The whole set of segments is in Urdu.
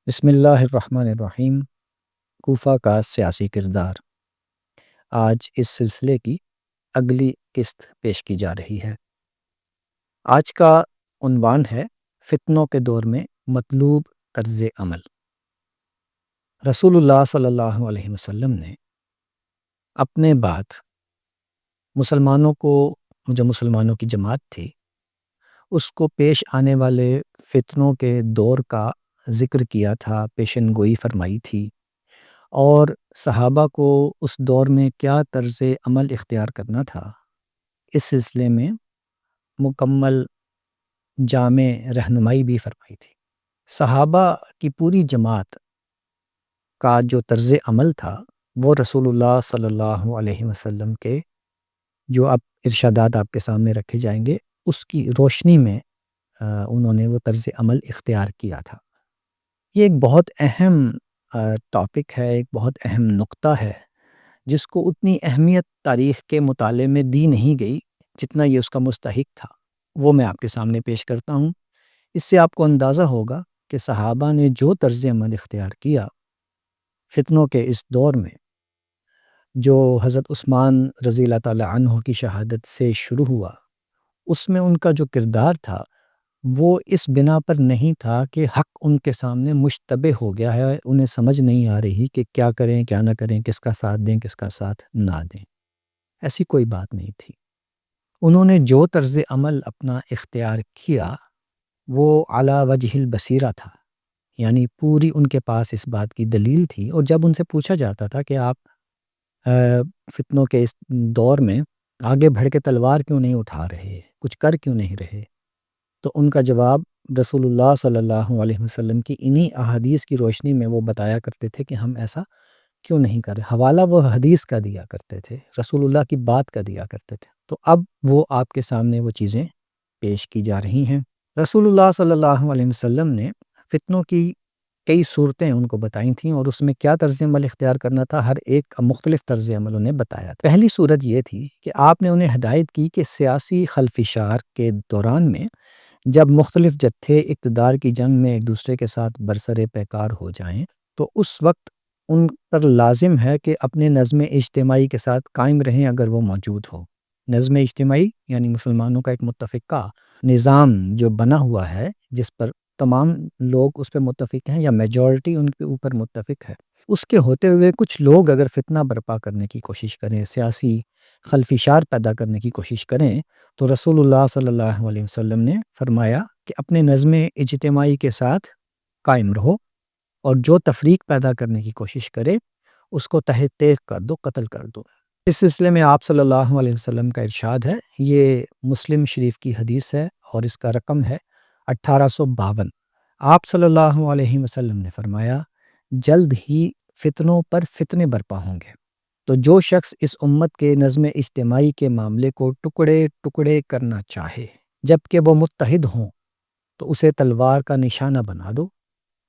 بسم اللہ الرحمن الرحیم۔ کوفہ کا سیاسی کردار، آج اس سلسلے کی اگلی قسط پیش کی جا رہی ہے۔ آج کا عنوان ہے فتنوں کے دور میں مطلوب طرز عمل۔ رسول اللہ صلی اللہ علیہ وسلم نے اپنے بعد مسلمانوں کی جماعت تھی، اس کو پیش آنے والے فتنوں کے دور کا ذکر کیا تھا، پیشن گوئی فرمائی تھی، اور صحابہ کو اس دور میں کیا طرز عمل اختیار کرنا تھا، اس سلسلے میں مکمل جامع رہنمائی بھی فرمائی تھی۔ صحابہ کی پوری جماعت کا جو طرز عمل تھا وہ رسول اللہ صلی اللہ علیہ وسلم کے جو اب ارشادات آپ کے سامنے رکھے جائیں گے اس کی روشنی میں انہوں نے وہ طرز عمل اختیار کیا تھا۔ یہ ایک بہت اہم ٹاپک ہے، ایک بہت اہم نقطہ ہے جس کو اتنی اہمیت تاریخ کے مطالعے میں دی نہیں گئی جتنا یہ اس کا مستحق تھا، وہ میں آپ کے سامنے پیش کرتا ہوں۔ اس سے آپ کو اندازہ ہوگا کہ صحابہ نے جو طرز عمل اختیار کیا فتنوں کے اس دور میں، جو حضرت عثمان رضی اللہ تعالی عنہ کی شہادت سے شروع ہوا، اس میں ان کا جو کردار تھا وہ اس بنا پر نہیں تھا کہ حق ان کے سامنے مشتبہ ہو گیا ہے، انہیں سمجھ نہیں آ رہی کہ کیا کریں کیا نہ کریں، کس کا ساتھ دیں کس کا ساتھ نہ دیں، ایسی کوئی بات نہیں تھی۔ انہوں نے جو طرز عمل اپنا اختیار کیا وہ علی وجہ البصیرہ تھا، یعنی پوری ان کے پاس اس بات کی دلیل تھی، اور جب ان سے پوچھا جاتا تھا کہ آپ فتنوں کے اس دور میں آگے بڑھ کے تلوار کیوں نہیں اٹھا رہے، کچھ کر کیوں نہیں رہے، تو ان کا جواب رسول اللہ صلی اللہ علیہ وسلم کی انہی احادیث کی روشنی میں وہ بتایا کرتے تھے کہ ہم ایسا کیوں نہیں کر رہے۔ حوالہ وہ حدیث کا دیا کرتے تھے، رسول اللہ کی بات کا دیا کرتے تھے، تو اب وہ آپ کے سامنے وہ چیزیں پیش کی جا رہی ہیں۔ رسول اللہ صلی اللہ علیہ وسلم نے فتنوں کی کئی صورتیں ان کو بتائی تھیں، اور اس میں کیا طرز عمل اختیار کرنا تھا، ہر ایک کا مختلف طرز عمل انہیں بتایا تھا۔ پہلی صورت یہ تھی کہ آپ نے انہیں ہدایت کی کہ سیاسی خلفشار کے دوران میں جب مختلف جتھے اقتدار کی جنگ میں ایک دوسرے کے ساتھ برسر پیکار ہو جائیں تو اس وقت ان پر لازم ہے کہ اپنے نظم اجتماعی کے ساتھ قائم رہیں اگر وہ موجود ہو۔ نظم اجتماعی یعنی مسلمانوں کا ایک متفقہ نظام جو بنا ہوا ہے، جس پر تمام لوگ اس پہ متفق ہیں یا میجورٹی ان کے اوپر متفق ہے، اس کے ہوتے ہوئے کچھ لوگ اگر فتنہ برپا کرنے کی کوشش کریں، سیاسی خلفشار پیدا کرنے کی کوشش کریں، تو رسول اللہ صلی اللہ علیہ وسلم نے فرمایا کہ اپنے نظم اجتماعی کے ساتھ قائم رہو، اور جو تفریق پیدا کرنے کی کوشش کرے اس کو تہہ تیغ کر دو، قتل کر دو۔ اس سلسلے میں آپ صلی اللہ علیہ وسلم کا ارشاد ہے، یہ مسلم شریف کی حدیث ہے اور اس کا رقم ہے 1852۔ آپ صلی اللہ علیہ وسلم نے فرمایا، جلد ہی فتنوں پر فتنے برپا ہوں گے، تو جو شخص اس امت کے نظم اجتماعی کے معاملے کو ٹکڑے ٹکڑے کرنا چاہے جبکہ وہ متحد ہوں تو اسے تلوار کا نشانہ بنا دو،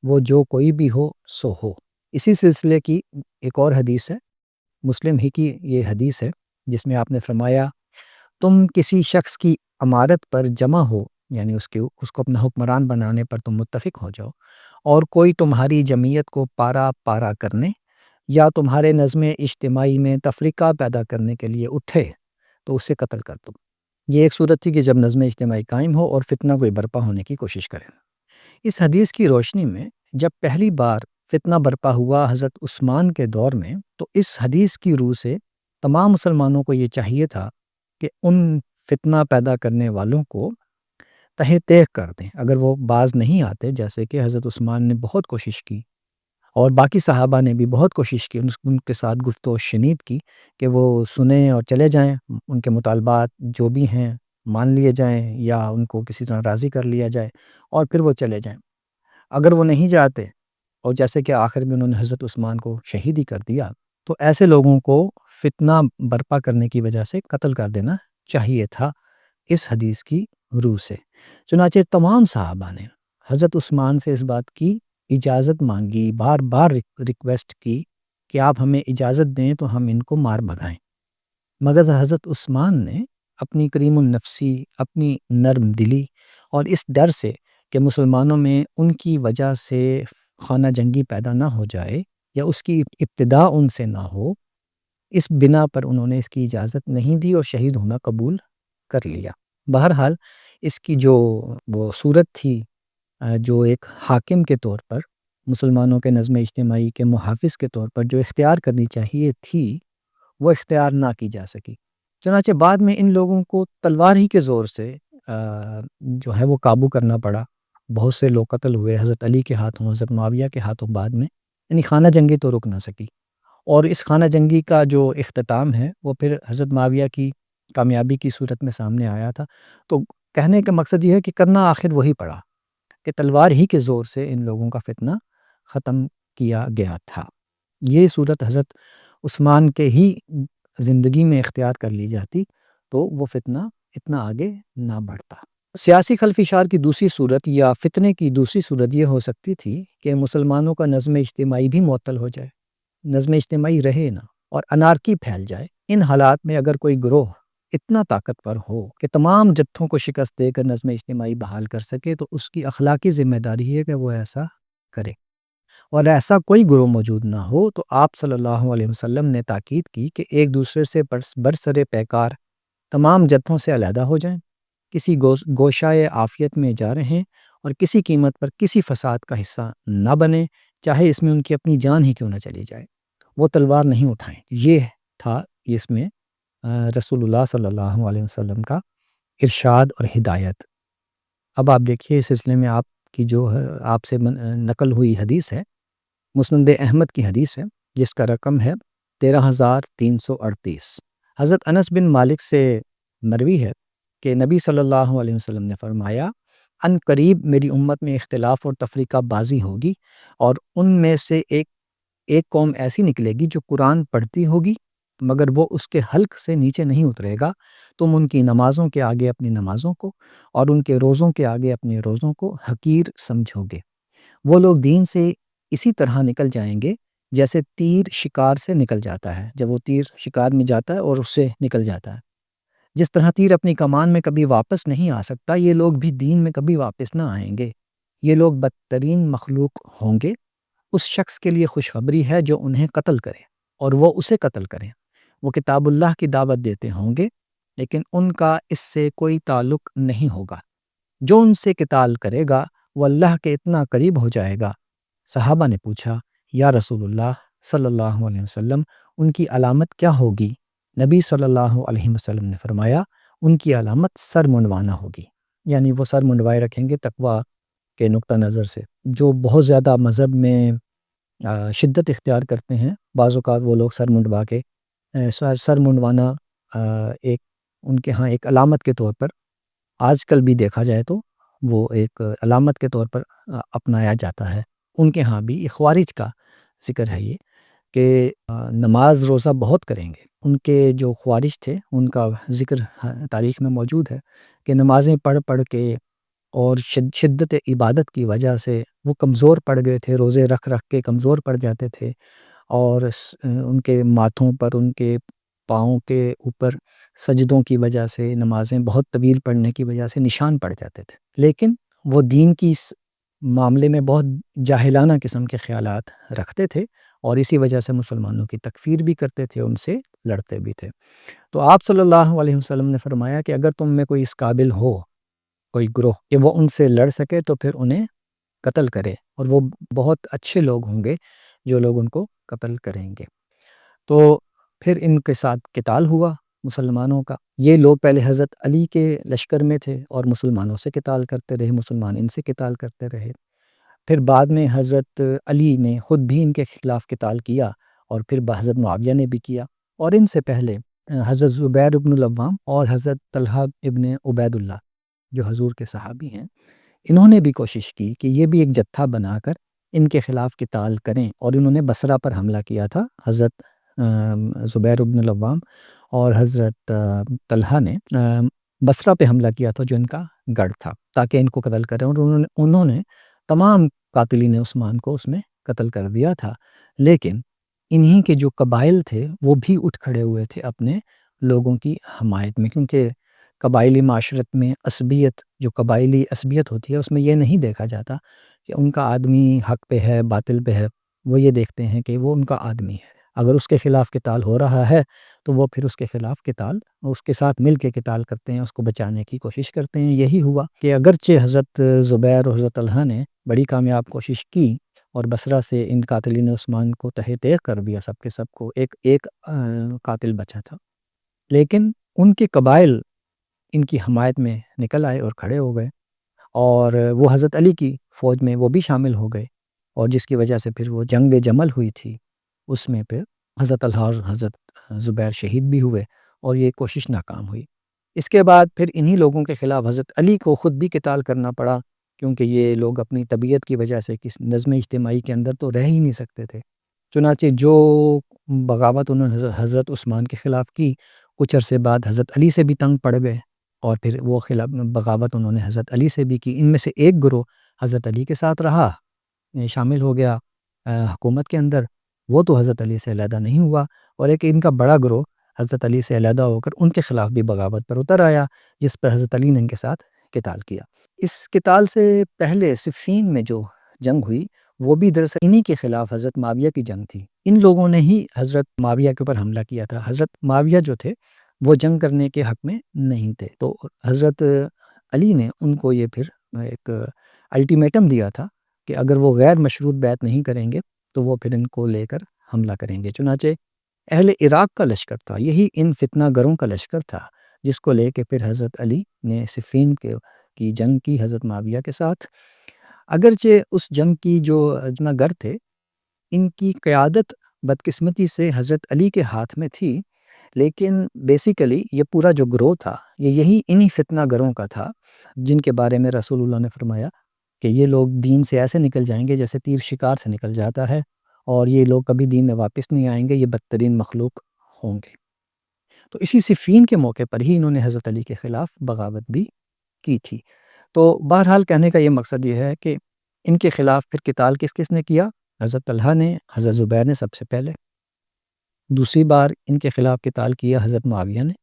وہ جو کوئی بھی ہو سو ہو۔ اسی سلسلے کی ایک اور حدیث ہے، مسلم ہی کی یہ حدیث ہے، جس میں آپ نے فرمایا، تم کسی شخص کی امارت پر جمع ہو، یعنی اس کو اپنا حکمران بنانے پر تم متفق ہو جاؤ، اور کوئی تمہاری جمعیت کو پارا پارا کرنے یا تمہارے نظم اجتماعی میں تفریقہ پیدا کرنے کے لیے اٹھے تو اسے قتل کر دو۔ یہ ایک صورت تھی کہ جب نظم اجتماعی قائم ہو اور فتنہ کوئی برپا ہونے کی کوشش کرے۔ اس حدیث کی روشنی میں جب پہلی بار فتنہ برپا ہوا حضرت عثمان کے دور میں، تو اس حدیث کی روح سے تمام مسلمانوں کو یہ چاہیے تھا کہ ان فتنہ پیدا کرنے والوں کو تہہ تیغ کر دیں۔ اگر وہ باز نہیں آتے، جیسے کہ حضرت عثمان نے بہت کوشش کی اور باقی صحابہ نے بھی بہت کوشش کی، ان کے ساتھ گفتگو شنید کی کہ وہ سنیں اور چلے جائیں، ان کے مطالبات جو بھی ہیں مان لیے جائیں یا ان کو کسی طرح راضی کر لیا جائے اور پھر وہ چلے جائیں۔ اگر وہ نہیں جاتے، اور جیسے کہ آخر میں انہوں نے حضرت عثمان کو شہید ہی کر دیا، تو ایسے لوگوں کو فتنہ برپا کرنے کی وجہ سے قتل کر دینا چاہیے تھا اس حدیث کی روح سے۔ چنانچہ تمام صحابہ نے حضرت عثمان سے اس بات کی اجازت مانگی، بار بار ریکویسٹ کی کہ آپ ہمیں اجازت دیں تو ہم ان کو مار بھگائیں، مگر حضرت عثمان نے اپنی کریم النفسی، اپنی نرم دلی اور اس ڈر سے کہ مسلمانوں میں ان کی وجہ سے خانہ جنگی پیدا نہ ہو جائے یا اس کی ابتدا ان سے نہ ہو، اس بنا پر انہوں نے اس کی اجازت نہیں دی اور شہید ہونا قبول کر لیا۔ بہرحال اس کی جو وہ صورت تھی، جو ایک حاکم کے طور پر مسلمانوں کے نظم اجتماعی کے محافظ کے طور پر جو اختیار کرنی چاہیے تھی، وہ اختیار نہ کی جا سکی۔ چنانچہ بعد میں ان لوگوں کو تلوار ہی کے زور سے جو ہے وہ قابو کرنا پڑا۔ بہت سے لوگ قتل ہوئے، حضرت علی کے ہاتھوں، حضرت معاویہ کے ہاتھوں بعد میں، یعنی خانہ جنگی تو رک نہ سکی۔ اور اس خانہ جنگی کا جو اختتام ہے وہ پھر حضرت معاویہ کی کامیابی کی صورت میں سامنے آیا تھا۔ تو کہنے کا مقصد یہ ہے کہ کرنا آخر وہی پڑا کہ تلوار ہی کے زور سے ان لوگوں کا فتنہ ختم کیا گیا تھا۔ یہ صورت حضرت عثمان کے ہی زندگی میں اختیار کر لی جاتی تو وہ فتنہ اتنا آگے نہ بڑھتا۔ سیاسی خلفشار کی دوسری صورت یا فتنے کی دوسری صورت یہ ہو سکتی تھی کہ مسلمانوں کا نظم اجتماعی بھی معطل ہو جائے، نظم اجتماعی رہے نہ اور انارکی پھیل جائے۔ ان حالات میں اگر کوئی گروہ اتنا طاقتور ہو کہ تمام جتھوں کو شکست دے کر نظم اجتماعی بحال کر سکے تو اس کی اخلاقی ذمہ داری ہے کہ وہ ایسا کرے، اور ایسا کوئی گروہ موجود نہ ہو تو آپ صلی اللہ علیہ وسلم نے تاکید کی کہ ایک دوسرے سے برسر پیکار تمام جتھوں سے علیحدہ ہو جائیں، کسی گوشائے عافیت میں جا رہے ہیں اور کسی قیمت پر کسی فساد کا حصہ نہ بنیں، چاہے اس میں ان کی اپنی جان ہی کیوں نہ چلی جائے، وہ تلوار نہیں اٹھائیں۔ یہ تھا اس میں رسول اللہ صلی اللہ علیہ وسلم کا ارشاد اور ہدایت۔ اب آپ دیکھیے اس سلسلے میں آپ کی جو آپ سے نقل ہوئی حدیث ہے، مسند احمد کی حدیث ہے، جس کا رقم ہے 13338۔ حضرت انس بن مالک سے مروی ہے کہ نبی صلی اللہ علیہ وسلم نے فرمایا، ان قریب میری امت میں اختلاف اور تفریقہ بازی ہوگی، اور ان میں سے ایک قوم ایسی نکلے گی جو قرآن پڑھتی ہوگی مگر وہ اس کے حلق سے نیچے نہیں اترے گا۔ تم ان کی نمازوں کے آگے اپنی نمازوں کو اور ان کے روزوں کے آگے اپنے روزوں کو حقیر سمجھو گے۔ وہ لوگ دین سے اسی طرح نکل جائیں گے جیسے تیر شکار سے نکل جاتا ہے، جب وہ تیر شکار میں جاتا ہے اور اس سے نکل جاتا ہے، جس طرح تیر اپنی کمان میں کبھی واپس نہیں آ سکتا، یہ لوگ بھی دین میں کبھی واپس نہ آئیں گے۔ یہ لوگ بدترین مخلوق ہوں گے۔ اس شخص کے لیے خوشخبری ہے جو انہیں قتل کرے اور وہ اسے قتل کریں۔ وہ کتاب اللہ کی دعوت دیتے ہوں گے لیکن ان کا اس سے کوئی تعلق نہیں ہوگا۔ جو ان سے قتال کرے گا وہ اللہ کے اتنا قریب ہو جائے گا۔ صحابہ نے پوچھا، یا رسول اللہ صلی اللہ علیہ وسلم، ان کی علامت کیا ہوگی؟ نبی صلی اللہ علیہ وسلم نے فرمایا، ان کی علامت سر منڈوانا ہوگی، یعنی وہ سر منڈوائے رکھیں گے تقویٰ کے نقطہ نظر سے۔ جو بہت زیادہ مذہب میں شدت اختیار کرتے ہیں، بعض اوقات وہ لوگ سر منڈوا کے سر منڈوانا ایک ان کے ہاں ایک علامت کے طور پر آج کل بھی دیکھا جائے تو وہ ایک علامت کے طور پر اپنایا جاتا ہے۔ ان کے ہاں بھی خوارج کا ذکر ہے یہ کہ نماز روزہ بہت کریں گے۔ ان کے جو خوارج تھے ان کا ذکر تاریخ میں موجود ہے کہ نمازیں پڑھ پڑھ کے اور شدت عبادت کی وجہ سے وہ کمزور پڑ گئے تھے، روزے رکھ رکھ کے کمزور پڑ جاتے تھے، اور ان کے ماتھوں پر، ان کے پاؤں کے اوپر سجدوں کی وجہ سے، نمازیں بہت طویل پڑھنے کی وجہ سے نشان پڑ جاتے تھے۔ لیکن وہ دین کی اس معاملے میں بہت جاہلانہ قسم کے خیالات رکھتے تھے اور اسی وجہ سے مسلمانوں کی تکفیر بھی کرتے تھے، ان سے لڑتے بھی تھے۔ تو آپ صلی اللہ علیہ وسلم نے فرمایا کہ اگر تم میں کوئی اس قابل ہو، کوئی گروہ کہ وہ ان سے لڑ سکے تو پھر انہیں قتل کرے، اور وہ بہت اچھے لوگ ہوں گے جو لوگ ان کو قتل کریں گے۔ تو پھر ان کے ساتھ قتال ہوا مسلمانوں کا۔ یہ لوگ پہلے حضرت علی کے لشکر میں تھے اور مسلمانوں سے قتال کرتے رہے، مسلمان ان سے قتال کرتے رہے۔ پھر بعد میں حضرت علی نے خود بھی ان کے خلاف قتال کیا اور پھر حضرت معاویہ نے بھی کیا، اور ان سے پہلے حضرت زبیر ابن العوام اور حضرت طلحہ ابن عبید اللہ جو حضور کے صحابی ہیں، انہوں نے بھی کوشش کی کہ یہ بھی ایک جتھا بنا کر ان کے خلاف قتال کریں، اور انہوں نے بصرہ پر حملہ کیا تھا۔ حضرت زبیر ابن العوام اور حضرت طلحہ نے بصرہ پہ حملہ کیا تھا جو ان کا گڑھ تھا، تاکہ ان کو قتل کریں، اور انہوں نے تمام قاتلین عثمان کو اس میں قتل کر دیا تھا۔ لیکن انہی کے جو قبائل تھے وہ بھی اٹھ کھڑے ہوئے تھے اپنے لوگوں کی حمایت میں، کیونکہ قبائلی معاشرت میں عصبیت، جو قبائلی عصبیت ہوتی ہے، اس میں یہ نہیں دیکھا جاتا کہ ان کا آدمی حق پہ ہے باطل پہ ہے، وہ یہ دیکھتے ہیں کہ وہ ان کا آدمی ہے، اگر اس کے خلاف قتال ہو رہا ہے تو وہ پھر اس کے خلاف قتال، اس کے ساتھ مل کے قتال کرتے ہیں، اس کو بچانے کی کوشش کرتے ہیں۔ یہی ہوا کہ اگرچہ حضرت زبیر اور حضرت طلحہ نے بڑی کامیاب کوشش کی اور بصرہ سے ان قاتلین عثمان کو تہہ تیغ کر دیا، سب کے سب کو، ایک ایک قاتل بچا تھا، لیکن ان کے قبائل ان کی حمایت میں نکل آئے اور کھڑے ہو گئے، اور وہ حضرت علی کی فوج میں وہ بھی شامل ہو گئے، اور جس کی وجہ سے پھر وہ جنگ جمل ہوئی تھی، اس میں پھر حضرت طلحہ اور حضرت زبیر شہید بھی ہوئے اور یہ کوشش ناکام ہوئی۔ اس کے بعد پھر انہی لوگوں کے خلاف حضرت علی کو خود بھی قتال کرنا پڑا، کیونکہ یہ لوگ اپنی طبیعت کی وجہ سے کس نظم اجتماعی کے اندر تو رہ ہی نہیں سکتے تھے، چنانچہ جو بغاوت انہوں نے حضرت عثمان کے خلاف کی، کچھ عرصے بعد حضرت علی سے بھی تنگ پڑ گئے، اور پھر وہ خلاف بغاوت انہوں نے حضرت علی سے بھی کی۔ ان میں سے ایک گروہ حضرت علی کے ساتھ رہا، شامل ہو گیا حکومت کے اندر، وہ تو حضرت علی سے علیحدہ نہیں ہوا، اور ایک ان کا بڑا گروہ حضرت علی سے علیحدہ ہو کر ان کے خلاف بھی بغاوت پر اتر آیا، جس پر حضرت علی نے ان کے ساتھ قتال کیا۔ اس قتال سے پہلے صفین میں جو جنگ ہوئی، وہ بھی دراصل انہی کے خلاف حضرت معاویہ کی جنگ تھی، ان لوگوں نے ہی حضرت معاویہ کے اوپر حملہ کیا تھا۔ حضرت معاویہ جو تھے وہ جنگ کرنے کے حق میں نہیں تھے، تو حضرت علی نے ان کو یہ پھر ایک الٹیمیٹم دیا تھا کہ اگر وہ غیر مشروط بیعت نہیں کریں گے تو وہ پھر ان کو لے کر حملہ کریں گے۔ چنانچہ اہل عراق کا لشکر تھا، یہی ان فتنہ گروں کا لشکر تھا، جس کو لے کے پھر حضرت علی نے صفین کی جنگ کی حضرت معاویہ کے ساتھ۔ اگرچہ اس جنگ کی جو فتنہ گر تھے، ان کی قیادت بدقسمتی سے حضرت علی کے ہاتھ میں تھی، لیکن بیسیکلی یہ پورا جو گروہ تھا یہی انہی فتنہ گروں کا تھا، جن کے بارے میں رسول اللہ نے فرمایا کہ یہ لوگ دین سے ایسے نکل جائیں گے جیسے تیر شکار سے نکل جاتا ہے، اور یہ لوگ کبھی دین میں واپس نہیں آئیں گے، یہ بدترین مخلوق ہوں گے۔ تو اسی صفین کے موقع پر ہی انہوں نے حضرت علی کے خلاف بغاوت بھی کی تھی۔ تو بہرحال کہنے کا یہ مقصد یہ ہے کہ ان کے خلاف پھر قتال کس کس نے کیا؟ حضرت طلحہ نے، حضرت زبیر نے سب سے پہلے، دوسری بار ان کے خلاف قتال کیا حضرت معاویہ نے،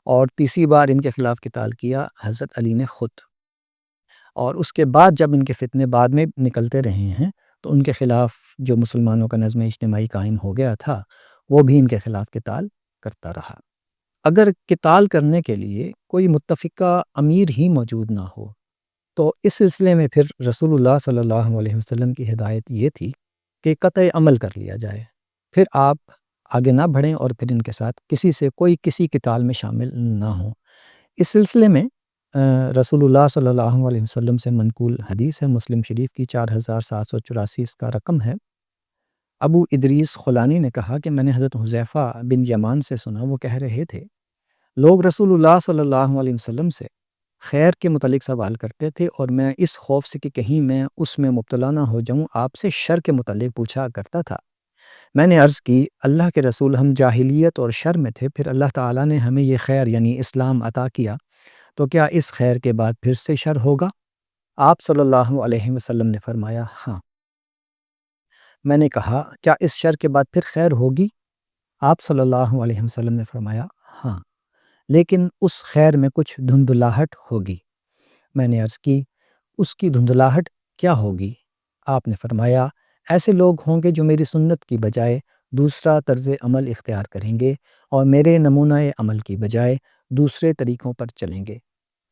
اور تیسری بار ان کے خلاف قتال کیا حضرت علی نے خود۔ اور اس کے بعد جب ان کے فتنے بعد میں نکلتے رہے ہیں تو ان کے خلاف جو مسلمانوں کا نظم اجتماعی قائم ہو گیا تھا، وہ بھی ان کے خلاف قتال کرتا رہا۔ اگر قتال کرنے کے لیے کوئی متفقہ امیر ہی موجود نہ ہو تو اس سلسلے میں پھر رسول اللہ صلی اللہ علیہ وسلم کی ہدایت یہ تھی کہ قطع عمل کر لیا جائے، پھر آپ آگے نہ بڑھیں اور پھر ان کے ساتھ کسی سے کوئی کسی قتال میں شامل نہ ہوں۔ اس سلسلے میں رسول اللہ صلی اللہ علیہ وسلم سے منقول حدیث ہے، مسلم شریف کی 4784 اس کا رقم ہے۔ ابو ادریس خولانی نے کہا کہ میں نے حضرت حذیفہ بن یمان سے سنا، وہ کہہ رہے تھے لوگ رسول اللہ صلی اللہ علیہ وسلم سے خیر کے متعلق سوال کرتے تھے، اور میں اس خوف سے کہ کہیں میں اس میں مبتلا نہ ہو جاؤں آپ سے شر کے متعلق پوچھا کرتا تھا۔ میں نے عرض کی اللہ کے رسول، ہم جاہلیت اور شر میں تھے، پھر اللہ تعالیٰ نے ہمیں یہ خیر یعنی اسلام عطا کیا، تو کیا اس خیر کے بعد پھر سے شر ہوگا؟ آپ صلی اللہ علیہ وسلم نے فرمایا ہاں۔ میں نے کہا کیا اس شر کے بعد پھر خیر ہوگی؟ آپ صلی اللہ علیہ وسلم نے فرمایا ہاں، لیکن اس خیر میں کچھ دھندلاہٹ ہوگی۔ میں نے عرض کی اس کی دھندلاہٹ کیا ہوگی؟ آپ نے فرمایا ایسے لوگ ہوں گے جو میری سنت کی بجائے دوسرا طرز عمل اختیار کریں گے، اور میرے نمونہ عمل کی بجائے دوسرے طریقوں پر چلیں گے،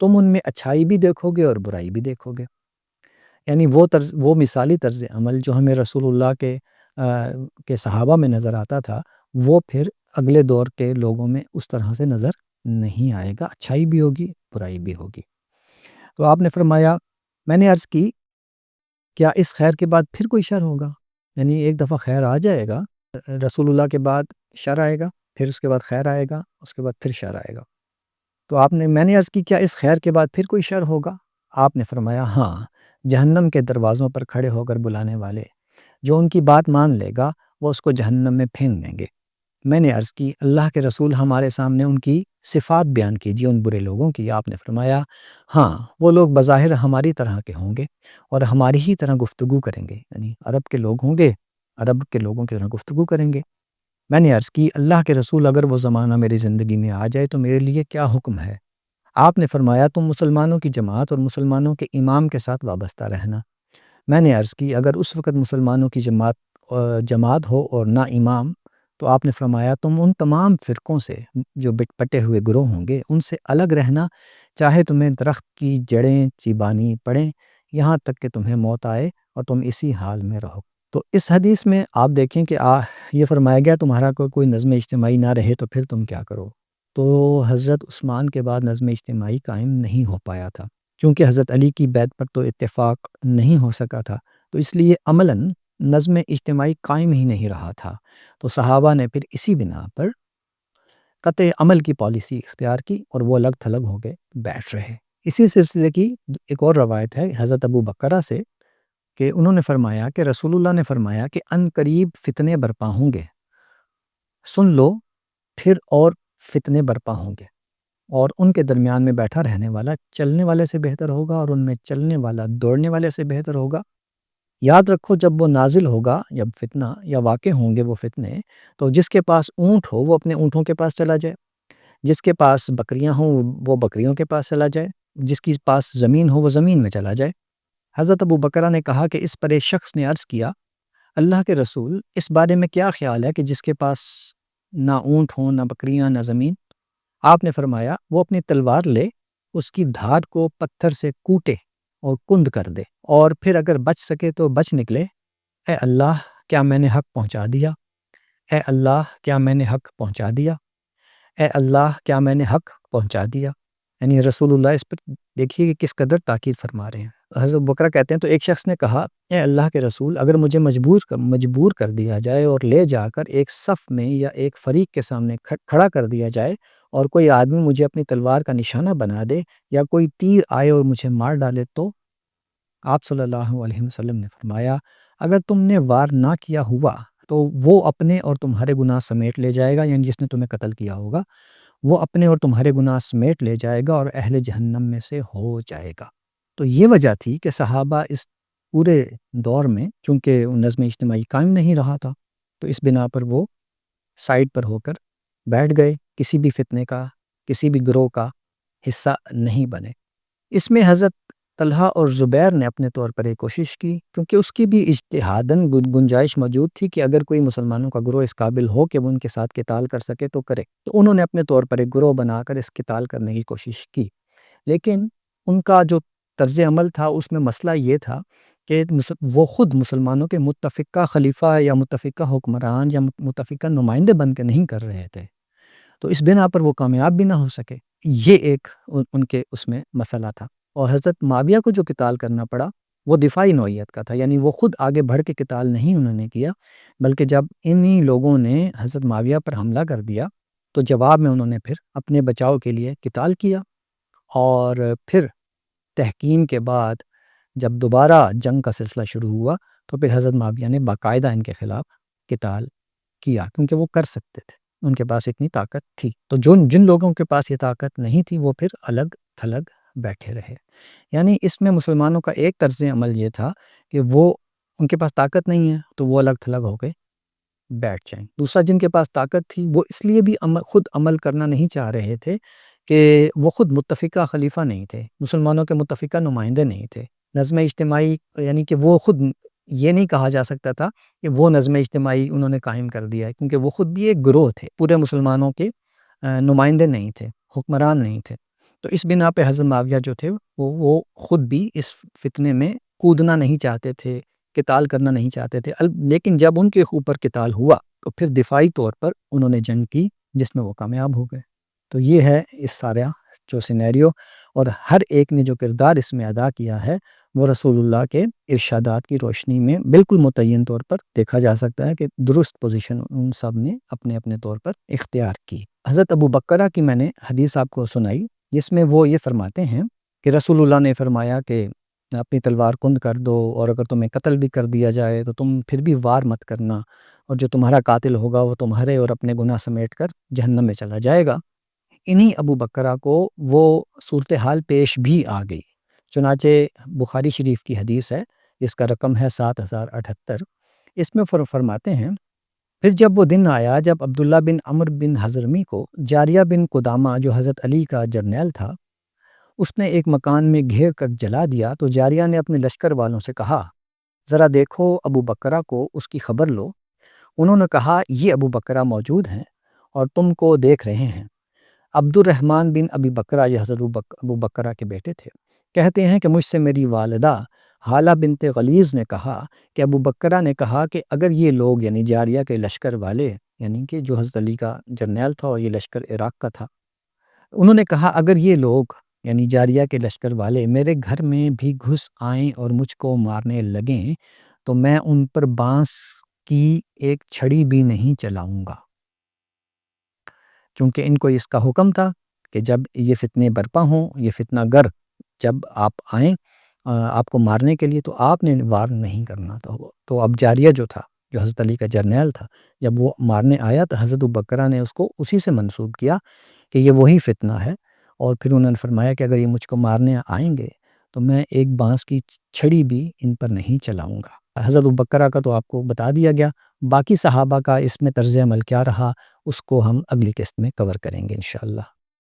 تم ان میں اچھائی بھی دیکھو گے اور برائی بھی دیکھو گے۔ یعنی وہ مثالی طرز عمل جو ہمیں رسول اللہ کے صحابہ میں نظر آتا تھا، وہ پھر اگلے دور کے لوگوں میں اس طرح سے نظر نہیں آئے گا، اچھائی بھی ہوگی برائی بھی ہوگی۔ تو آپ نے فرمایا، میں نے عرض کی کیا اس خیر کے بعد پھر کوئی شر ہوگا؟ یعنی ایک دفعہ خیر آ جائے گا، رسول اللہ کے بعد شر آئے گا، پھر اس کے بعد خیر آئے گا، اس کے بعد پھر شر آئے گا۔ تو میں نے عرض کی کیا اس خیر کے بعد پھر کوئی شر ہوگا؟ آپ نے فرمایا ہاں، جہنم کے دروازوں پر کھڑے ہو کر بلانے والے، جو ان کی بات مان لے گا وہ اس کو جہنم میں پھینک دیں گے۔ میں نے عرض کی اللہ کے رسول ہمارے سامنے ان کی صفات بیان کیجیے ان برے لوگوں کی۔ آپ نے فرمایا ہاں، وہ لوگ بظاہر ہماری طرح کے ہوں گے اور ہماری ہی طرح گفتگو کریں گے، یعنی عرب کے لوگ ہوں گے، عرب کے لوگوں کی طرح گفتگو کریں گے۔ میں نے عرض کی اللہ کے رسول اگر وہ زمانہ میری زندگی میں آ جائے تو میرے لیے کیا حکم ہے؟ آپ نے فرمایا تم مسلمانوں کی جماعت اور مسلمانوں کے امام کے ساتھ وابستہ رہنا، میں نے عرض کی اگر اس وقت مسلمانوں کی جماعت ہو اور نہ امام، تو آپ نے فرمایا تم ان تمام فرقوں سے جو بٹے ہوئے گروہ ہوں گے ان سے الگ رہنا، چاہے تمہیں درخت کی جڑیں چیبانی پڑیں، یہاں تک کہ تمہیں موت آئے اور تم اسی حال میں رہو۔ تو اس حدیث میں آپ دیکھیں کہ یہ فرمایا گیا تمہارا کوئی نظم اجتماعی نہ رہے تو پھر تم کیا کرو۔ تو حضرت عثمان کے بعد نظم اجتماعی قائم نہیں ہو پایا تھا، چونکہ حضرت علی کی بیعت پر تو اتفاق نہیں ہو سکا تھا، تو اس لیے عملاً نظم اجتماعی قائم ہی نہیں رہا تھا۔ تو صحابہ نے پھر اسی بنا پر قطع عمل کی پالیسی اختیار کی اور وہ الگ تھلگ ہو کے بیٹھ رہے۔ اسی سلسلے کی ایک اور روایت ہے حضرت ابو بکرہ سے کہ انہوں نے فرمایا کہ رسول اللہ نے فرمایا کہ ان قریب فتنے برپا ہوں گے، سن لو پھر اور فتنے برپا ہوں گے، اور ان کے درمیان میں بیٹھا رہنے والا چلنے والے سے بہتر ہوگا اور ان میں چلنے والا دوڑنے والے سے بہتر ہوگا۔ یاد رکھو جب وہ نازل ہوگا، جب فتنہ یا واقع ہوں گے وہ فتنے، تو جس کے پاس اونٹ ہو وہ اپنے اونٹوں کے پاس چلا جائے، جس کے پاس بکریاں ہوں وہ بکریوں کے پاس چلا جائے، جس کے پاس زمین ہو وہ زمین میں چلا جائے۔ حضرت ابو بکرہ نے کہا کہ اس پر ایک شخص نے عرض کیا اللہ کے رسول اس بارے میں کیا خیال ہے کہ جس کے پاس نہ اونٹ ہوں نہ بکریاں نہ زمین؟ آپ نے فرمایا وہ اپنی تلوار لے، اس کی دھار کو پتھر سے کوٹے اور کند کر دے، اور پھر اگر بچ سکے تو بچ نکلے۔ اے اللہ کیا میں نے حق پہنچا دیا؟ اے اللہ کیا میں نے حق پہنچا دیا؟ اے اللہ کیا میں نے حق پہنچا دیا؟ یعنی رسول اللہ اس پر دیکھیے کہ کس قدر تاکید فرما رہے ہیں۔ حضرت بکرہ کہتے ہیں تو ایک شخص نے کہا اے اللہ کے رسول اگر مجھے مجبور کر دیا جائے اور لے جا کر ایک صف میں یا ایک فریق کے سامنے کھڑا کر دیا جائے اور کوئی آدمی مجھے اپنی تلوار کا نشانہ بنا دے یا کوئی تیر آئے اور مجھے مار ڈالے، تو آپ صلی اللہ علیہ وسلم نے فرمایا اگر تم نے وار نہ کیا ہوا تو وہ اپنے اور تمہارے گناہ سمیٹ لے جائے گا، یعنی جس نے تمہیں قتل کیا ہوگا وہ اپنے اور تمہارے گناہ سمیٹ لے جائے گا اور اہل جہنم میں سے ہو جائے گا۔ تو یہ وجہ تھی کہ صحابہ اس پورے دور میں چونکہ نظم اجتماعی قائم نہیں رہا تھا تو اس بنا پر وہ سائڈ پر ہو کر بیٹھ گئے، کسی بھی فتنے کا کسی بھی گروہ کا حصہ نہیں بنے۔ اس میں حضرت طلحہ اور زبیر نے اپنے طور پر ایک کوشش کی، کیونکہ اس کی بھی اجتہاداً گنجائش موجود تھی کہ اگر کوئی مسلمانوں کا گروہ اس قابل ہو کہ وہ ان کے ساتھ قتال کر سکے تو کرے، تو انہوں نے اپنے طور پر ایک گروہ بنا کر اس قتال کرنے کی کوشش کی، لیکن ان کا جو طرز عمل تھا اس میں مسئلہ یہ تھا کہ وہ خود مسلمانوں کے متفقہ خلیفہ یا متفقہ حکمران یا متفقہ نمائندے بن کے نہیں کر رہے تھے، تو اس بنا پر وہ کامیاب بھی نہ ہو سکے۔ یہ ایک ان کے اس میں مسئلہ تھا۔ اور حضرت معاویہ کو جو قتال کرنا پڑا وہ دفاعی نوعیت کا تھا، یعنی وہ خود آگے بڑھ کے قتال نہیں انہوں نے کیا، بلکہ جب انہی لوگوں نے حضرت معاویہ پر حملہ کر دیا تو جواب میں انہوں نے پھر اپنے بچاؤ کے لیے قتال کیا، اور پھر تحکیم کے بعد جب دوبارہ جنگ کا سلسلہ شروع ہوا تو پھر حضرت معاویہ نے باقاعدہ ان کے خلاف قتال کیا، کیونکہ وہ کر سکتے تھے، ان کے پاس اتنی طاقت تھی۔ تو جن لوگوں کے پاس یہ طاقت نہیں تھی وہ پھر الگ تھلگ بیٹھے رہے۔ یعنی اس میں مسلمانوں کا ایک طرز عمل یہ تھا کہ وہ ان کے پاس طاقت نہیں ہے تو وہ الگ تھلگ ہو کے بیٹھ جائیں۔ دوسرا جن کے پاس طاقت تھی وہ اس لیے بھی خود عمل کرنا نہیں چاہ رہے تھے کہ وہ خود متفقہ خلیفہ نہیں تھے، مسلمانوں کے متفقہ نمائندے نہیں تھے۔ نظم اجتماعی یعنی کہ وہ خود یہ نہیں کہا جا سکتا تھا کہ وہ نظم اجتماعی انہوں نے قائم کر دیا ہے، کیونکہ وہ خود بھی ایک گروہ تھے، پورے مسلمانوں کے نمائندے نہیں تھے، حکمران نہیں تھے۔ تو اس بنا پہ حضرت معاویہ جو تھے وہ خود بھی اس فتنے میں کودنا نہیں چاہتے تھے، قتال کرنا نہیں چاہتے تھے، لیکن جب ان کے اوپر قتال ہوا تو پھر دفاعی طور پر انہوں نے جنگ کی جس میں وہ کامیاب ہو گئے۔ تو یہ ہے اس سارا جو سینیریو، اور ہر ایک نے جو کردار اس میں ادا کیا ہے وہ رسول اللہ کے ارشادات کی روشنی میں بالکل متعین طور پر دیکھا جا سکتا ہے کہ درست پوزیشن ان سب نے اپنے اپنے طور پر اختیار کی۔ حضرت ابو بکرہ کی میں نے حدیث آپ کو سنائی جس میں وہ یہ فرماتے ہیں کہ رسول اللہ نے فرمایا کہ اپنی تلوار کند کر دو، اور اگر تمہیں قتل بھی کر دیا جائے تو تم پھر بھی وار مت کرنا، اور جو تمہارا قاتل ہوگا وہ تمہارے اور اپنے گناہ سمیٹ کر جہنم میں چلا جائے گا۔ انہی ابو بکرہ کو وہ صورتحال پیش بھی آ گئی، چنانچہ بخاری شریف کی حدیث ہے جس کا رقم ہے 7078۔ اس میں فرماتے ہیں پھر جب وہ دن آیا جب عبداللہ بن عمرو بن حضرمی کو جاریہ بن قدامہ جو حضرت علی کا جرنیل تھا اس نے ایک مکان میں گھیر کر جلا دیا، تو جاریہ نے اپنے لشکر والوں سے کہا ذرا دیکھو ابو بکرہ کو، اس کی خبر لو۔ انہوں نے کہا یہ ابو بکرہ موجود ہیں اور تم کو دیکھ رہے ہیں۔ عبد الرحمن بن ابی بکرہ، یہ حضرت ابو بکرہ کے بیٹے تھے، کہتے ہیں کہ مجھ سے میری والدہ حالہ بنت غلیظ نے کہا کہ ابو بکرہ نے کہا کہ اگر یہ لوگ، یعنی جاریہ کے لشکر والے، یعنی کہ جو حضرت علی کا جرنیل تھا اور یہ لشکر عراق کا تھا، انہوں نے کہا اگر یہ لوگ یعنی جاریہ کے لشکر والے میرے گھر میں بھی گھس آئیں اور مجھ کو مارنے لگیں تو میں ان پر بانس کی ایک چھڑی بھی نہیں چلاؤں گا، چونکہ ان کو اس کا حکم تھا کہ جب یہ فتنے برپا ہوں، یہ فتنہ گر جب آپ آئیں آپ کو مارنے کے لیے، تو آپ نے وار نہیں کرنا تھا۔ تو اب جاریہ جو تھا، جو حضرت علی کا جرنیل تھا، جب وہ مارنے آیا تو حضرت ابوبکر نے اس کو اسی سے منسوب کیا کہ یہ وہی فتنہ ہے، اور پھر انہوں نے فرمایا کہ اگر یہ مجھ کو مارنے آئیں گے تو میں ایک بانس کی چھڑی بھی ان پر نہیں چلاؤں گا۔ حضرت ابوبکر کا تو آپ کو بتا دیا گیا، باقی صحابہ کا اس میں طرز عمل کیا رہا اس کو ہم اگلی قسط میں کور کریں گے انشاءاللہ۔